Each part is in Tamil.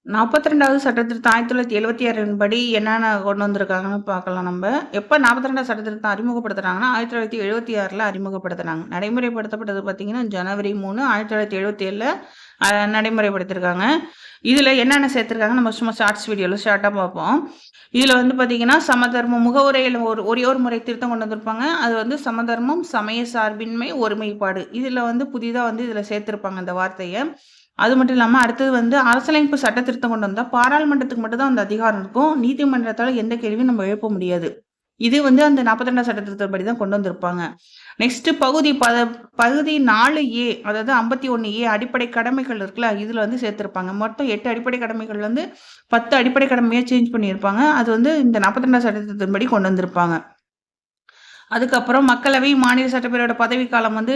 42வது சட்டத்திருத்தம் 1976 படி என்னென்ன கொண்டு வந்திருக்காங்கன்னு பார்க்கலாம் நம்ப. எப்ப 42வது சட்டத்திருத்தம் அறிமுகப்படுத்துனாங்கன்னா, 1976ல அறிமுகப்படுத்துனாங்க. நடைமுறைப்படுத்தப்பட்டது பார்த்தீங்கன்னா, ஜனவரி 3, 1977ல நடைமுறைப்படுத்தியிருக்காங்க. இதுல என்னென்ன சேர்த்திருக்காங்க நம்ம சும்மா ஷார்ட்ஸ் வீடியோல ஷார்ட்டா பார்ப்போம். இதுல வந்து பார்த்தீங்கன்னா, சமதர்மம் முகவுரையில ஒரே ஒரு முறை திருத்தம் கொண்டு வந்திருப்பாங்க. அது வந்து சமதர்மம், சமய சார்பின்மை, ஒருமைப்பாடு. இதுல வந்து புதிதா வந்து இதுல சேர்த்திருப்பாங்க இந்த வார்த்தைய. அது மட்டும் இல்லாம, அடுத்தது வந்து அரசியலமைப்பு சட்ட திருத்தம் கொண்டு வந்தா, பாராளுமன்றத்துக்கு மட்டும் தான் அந்த அதிகாரம் இருக்கும். நீதிமன்றத்தால எந்த கேள்வியும் நம்ம எழுப்ப முடியாது. இது வந்து அந்த 42ஆம் சட்ட திருத்தப்படி தான் கொண்டு வந்திருப்பாங்க. நெக்ஸ்ட் பகுதி 4A அதாவது 51A அடிப்படை கடமைகள் இருக்குல்ல, இதுல வந்து சேர்த்திருப்பாங்க. மொத்தம் 8 அடிப்படை கடமைகள் வந்து 10 அடிப்படை கடமையா சேஞ்ச் பண்ணியிருப்பாங்க. அது வந்து இந்த 42ஆம் சட்ட திருத்தத்தின்படி கொண்டு வந்திருப்பாங்க. அதுக்கப்புறம் மக்களவை, மாநில சட்டப்பேரவையோட பதவிக்காலம் வந்து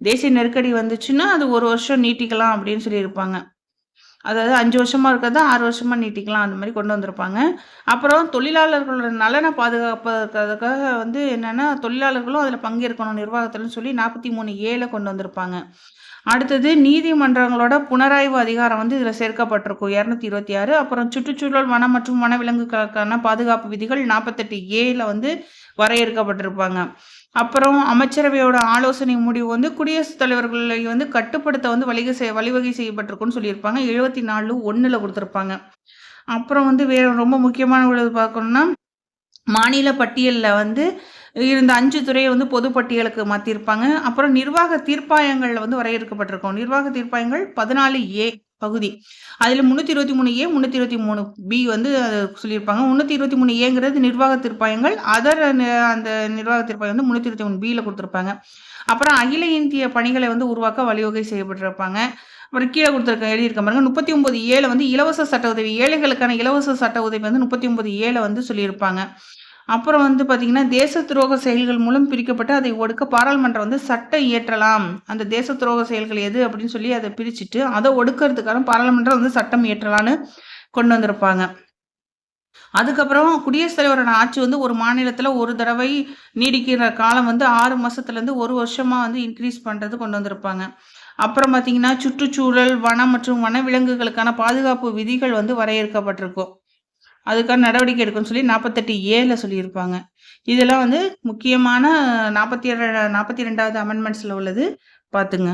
தேசிய நெருக்கடி வந்துச்சுன்னா, அது 1 வருஷம் நீட்டிக்கலாம் அப்படின்னு சொல்லியிருப்பாங்க. அதாவது 5 வருஷமா இருக்கிறத 6 வருஷமா நீட்டிக்கலாம். அந்த மாரி கொண்டு வந்திருப்பாங்க. அப்புறம் தொழிலாளர்களோட நலன பாதுகாப்பதற்காக வந்து என்னன்னா, தொழிலாளர்களும் அதில பங்கேற்கணும் நிர்வாகத்திலன்னு சொல்லி 43A கொண்டு வந்திருப்பாங்க. அடுத்தது நீதிமன்றங்களோட புனராய்வு அதிகாரம் வந்து இதில சேர்க்கப்பட்டிருக்கும் 226. அப்புறம் சுற்றுச்சூழல், வனம் மற்றும் வனவிலங்குகளுக்கான பாதுகாப்பு விதிகள் 48A வந்து வரையறுக்கப்பட்டிருப்பாங்க. அப்புறம் அமைச்சரவையோட ஆலோசனை முடிவு வந்து குடியரசுத் தலைவர்களை வந்து கட்டுப்படுத்த வந்து வழிவகை செய்யப்பட்டிருக்குன்னு சொல்லியிருப்பாங்க. 74(1)ல குடுத்திருப்பாங்க. அப்புறம் வந்து வேற ரொம்ப முக்கியமான உள்ளது பார்க்கணும்னா, மாநில பட்டியல்ல வந்து இருந்த 5 துறைய வந்து பொது பட்டியலுக்கு மாத்திருப்பாங்க. அப்புறம் நிர்வாக தீர்ப்பாயங்கள்ல வந்து வரையறுக்கப்பட்டிருக்கும். நிர்வாக தீர்ப்பாயங்கள் 14A பகுதி. அதில 323A, 323B வந்து சொல்லியிருப்பாங்க. 323Aங்கிறது நிர்வாக தீர்ப்பாயங்கள். அந்த நிர்வாக தீர்ப்பாயம் வந்து 323Bல குடுத்திருப்பாங்க. அப்புறம் அகில இந்திய பணிகளை வந்து உருவாக்க வழிவகை செய்யப்பட்டிருப்பாங்க. அப்புறம் கீழ எழுதியிருக்கேன் பாருங்க. 39Aல வந்து இலவச சட்ட உதவி. ஏழைகளுக்கான இலவச சட்ட உதவி வந்து 39Aல வந்து சொல்லியிருப்பாங்க. அப்புறம் வந்து பார்த்தீங்கன்னா, தேச துரோக செயல்கள் மூலம் பிரிக்கப்பட்டு அதை ஒடுக்க பாராளுமன்றம் வந்து சட்டம் இயற்றலாம். அந்த தேச துரோக செயல்கள் எது அப்படின்னு சொல்லி அத பிரிச்சுட்டு, அத ஒடுக்குறதுக்கான பாராளுமன்றம் வந்து சட்டம் இயற்றலான்னு கொண்டு வந்திருப்பாங்க. அதுக்கப்புறம் குடியரசுத் தலைவரோட ஆட்சி வந்து ஒரு மாநிலத்தில ஒரு தடவை நீடிக்கிற காலம் வந்து 6 மாசத்துலேருந்து 1 வருஷமா வந்து இன்கிரீஸ் பண்றது கொண்டு வந்திருப்பாங்க. அப்புறம் பார்த்தீங்கன்னா, சுற்றுச்சூழல், வனம் மற்றும் வனவிலங்குகளுக்கான பாதுகாப்பு விதிகள் வந்து வரையறுக்கப்பட்டிருக்கும். அதுக்கான நடவடிக்கை எடுக்கணும்னு சொல்லி 48Aல சொல்லியிருப்பாங்க. இதெல்லாம் வந்து முக்கியமான 42வது அமெண்ட்மெண்ட்ஸ்ல உள்ளது. பார்த்துங்க.